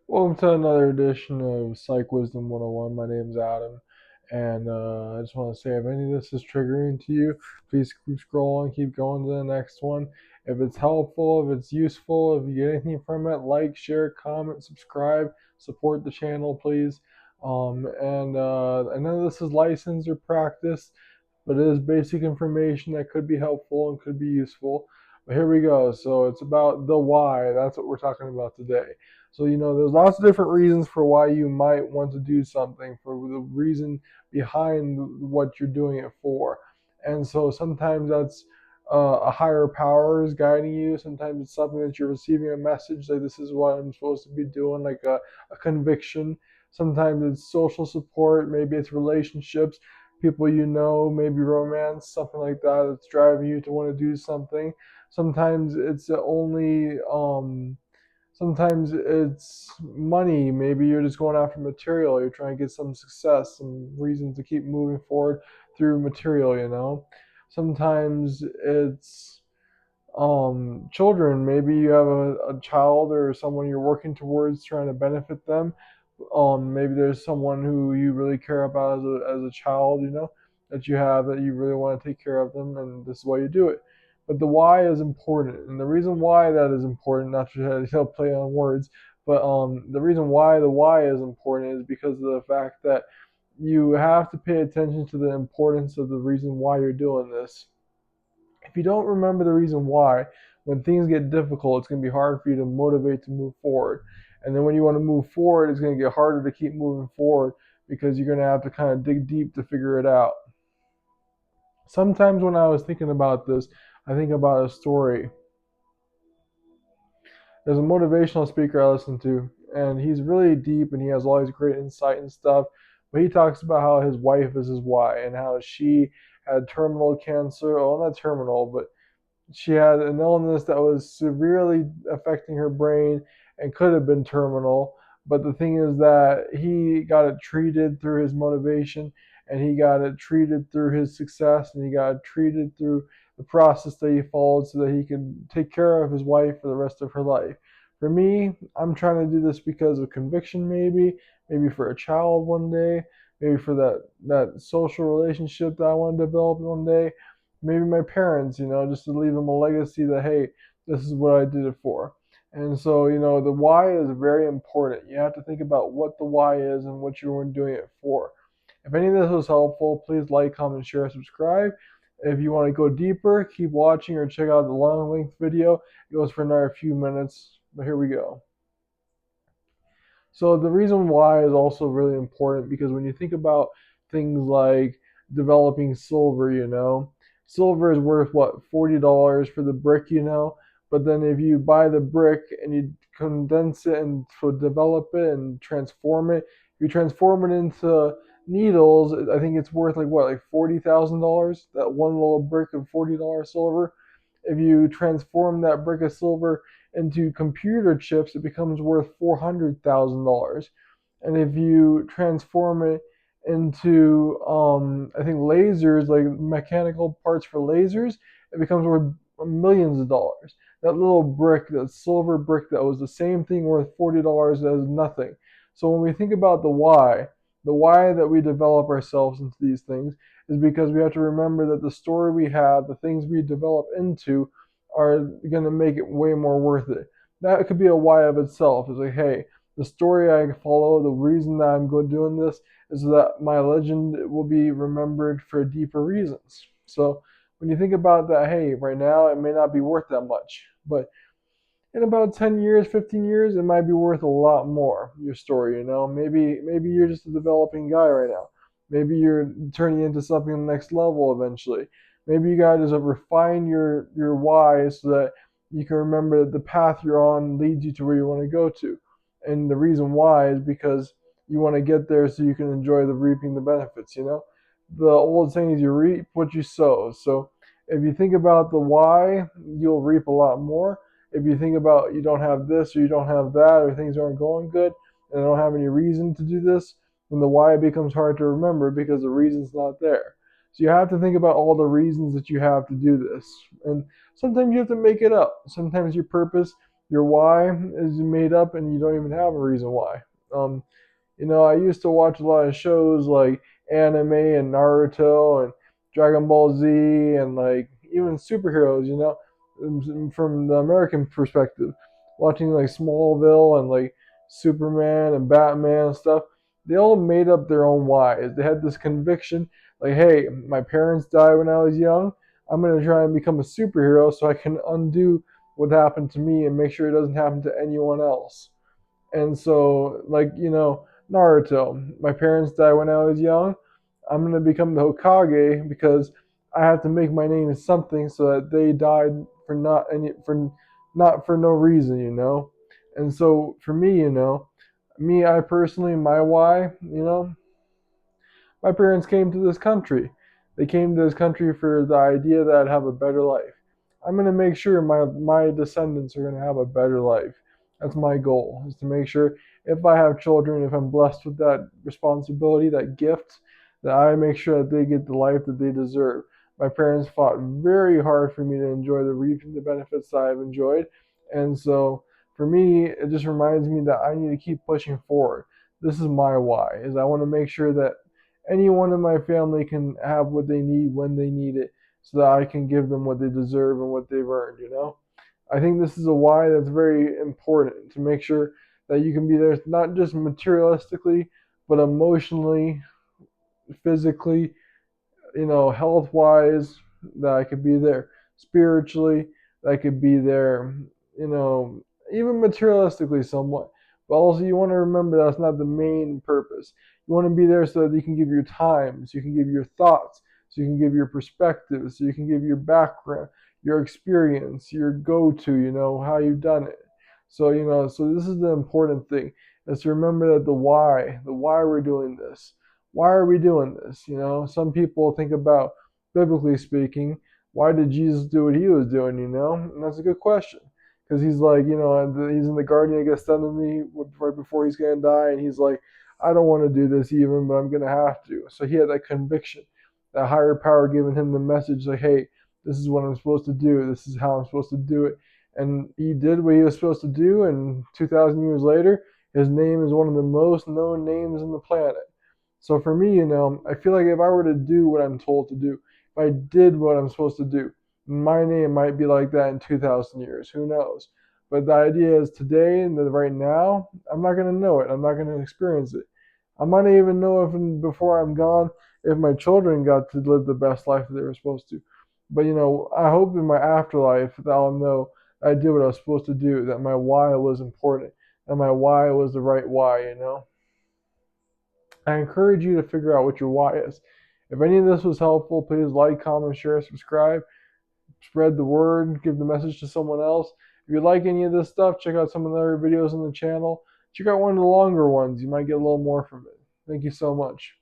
Welcome to another edition of Psych Wisdom 101. My name's Adam, and I just want to say if any of this is triggering to you, please keep scrolling, keep going to the next one. If it's helpful, if it's useful, if you get anything from it, like, share, comment, subscribe, support the channel, please. And I know this is licensed or practice, but it is basic information that could be helpful and could be useful. But here we go. So it's about the why. That's what we're talking about today. So, there's lots of different reasons for why you might want to do something, for the reason behind what you're doing it for. And so sometimes that's a higher power is guiding you. Sometimes it's something that you're receiving a message like this is what I'm supposed to be doing, like a conviction. Sometimes it's social support, maybe it's relationships, people you know, maybe romance, something like that that's driving you to want to do something. Sometimes it's only sometimes it's money. Maybe you're just going after material. You're trying to get some success, some reason to keep moving forward through material. Sometimes it's children. Maybe you have a child or someone you're working towards trying to benefit them. Maybe there's someone who you really care about as a child, that you have, that you really want to take care of them, and this is why you do it. But the why is important, and the reason why that is important, not to play on words, but the reason why the why is important is because of the fact that you have to pay attention to the importance of the reason why you're doing this. If you don't remember the reason why, when things get difficult, it's going to be hard for you to motivate to move forward. And then when you want to move forward, it's going to get harder to keep moving forward because you're going to have to kind of dig deep to figure it out. Sometimes when I was thinking about this, I think about a story. There's a motivational speaker I listen to, and he's really deep and he has all these great insight and stuff. But he talks about how his wife is his why and how she had terminal cancer. Well, not terminal, but she had an illness that was severely affecting her brain and could have been terminal. But the thing is that he got it treated through his motivation, and he got it treated through his success, and he got it treated through the process that he followed so that he could take care of his wife for the rest of her life. For me, I'm trying to do this because of conviction, maybe for a child one day, maybe for that social relationship that I want to develop one day, maybe my parents, just to leave them a legacy that, hey, this is what I did it for. And so, the why is very important. You have to think about what the why is and what you're doing it for. If any of this was helpful, please like, comment, share, subscribe. If you want to go deeper, keep watching or check out the long length video. It goes for another few minutes, but here we go. So the reason why is also really important because when you think about things like developing silver, silver is worth what, $40 for the brick. But then if you buy the brick and you condense it and develop it and transform it, if you transform it into needles, I think it's worth like what, like $40,000. That one little brick of $40 silver. If you transform that brick of silver into computer chips, it becomes worth $400,000. And if you transform it into, I think lasers, like mechanical parts for lasers, it becomes worth millions of dollars. That little brick, that silver brick that was the same thing worth $40 is nothing. So when we think about the why that we develop ourselves into these things is because we have to remember that the story we have, the things we develop into, are going to make it way more worth it. That could be a why of itself. It's like, hey, the story I follow, the reason that I'm going doing this is so that my legend will be remembered for deeper reasons. So when you think about that, hey, right now it may not be worth that much, but in about 10 years, 15 years, it might be worth a lot more, your story. Maybe you're just a developing guy right now. Maybe you're turning into something on the next level eventually. Maybe you gotta just refine your why so that you can remember that the path you're on leads you to where you want to go to. And the reason why is because you want to get there so you can enjoy the reaping the benefits. The old saying is you reap what you sow. So if you think about the why, you'll reap a lot more. If you think about you don't have this or you don't have that or things aren't going good and I don't have any reason to do this, then the why becomes hard to remember because the reason's not there. So you have to think about all the reasons that you have to do this. And sometimes you have to make it up. Sometimes your purpose your why is made up and you don't even have a reason why. Um, I used to watch a lot of shows like anime and Naruto and Dragon Ball Z and like even superheroes, from the American perspective, watching like Smallville and like Superman and Batman and stuff. They all made up their own whys. They had this conviction, like, hey, my parents died when I was young. I'm gonna try and become a superhero so I can undo what happened to me and make sure it doesn't happen to anyone else. And so, like, Naruto, my parents died when I was young. I'm going to become the Hokage because I have to make my name something so that they died for no reason. And so for me, I personally, my why, my parents came to this country. They came to this country for the idea that I'd have a better life. I'm going to make sure my descendants are going to have a better life. That's my goal, is to make sure if I have children, if I'm blessed with that responsibility, that gift, that I make sure that they get the life that they deserve. My parents fought very hard for me to enjoy reaping the benefits that I've enjoyed. And so for me, it just reminds me that I need to keep pushing forward. This is my why, is I want to make sure that anyone in my family can have what they need when they need it so that I can give them what they deserve and what they've earned. I think this is a why that's very important, to make sure that you can be there not just materialistically, but emotionally, physically, health wise, that I could be there, spiritually, that I could be there, you know, even materialistically somewhat. But also, you want to remember that's not the main purpose. You want to be there so that you can give your time, so you can give your thoughts, so you can give your perspective, so you can give your background, your experience, your go to, how you've done it. So this is the important thing, is to remember that the why we're doing this. Why are we doing this? Some people think about, biblically speaking, why did Jesus do what he was doing? And that's a good question, because he's like, he's in the Garden of Gethsemane right before he's gonna die, and he's like, I don't want to do this even, but I'm gonna have to. So he had that conviction, that higher power giving him the message, like, hey, this is what I'm supposed to do. This is how I'm supposed to do it. And he did what he was supposed to do, and 2,000 years later, his name is one of the most known names on the planet. So for me, I feel like if I were to do what I'm told to do, if I did what I'm supposed to do, my name might be like that in 2,000 years. Who knows? But the idea is today and right now, I'm not going to know it. I'm not going to experience it. I might not even know if before I'm gone, if my children got to live the best life that they were supposed to. But I hope in my afterlife that I'll know I did what I was supposed to do, that my why was important, and my why was the right why. I encourage you to figure out what your why is. If any of this was helpful, please like, comment, share, subscribe, spread the word, give the message to someone else. If you like any of this stuff, check out some of the other videos on the channel. Check out one of the longer ones. You might get a little more from it. Thank you so much.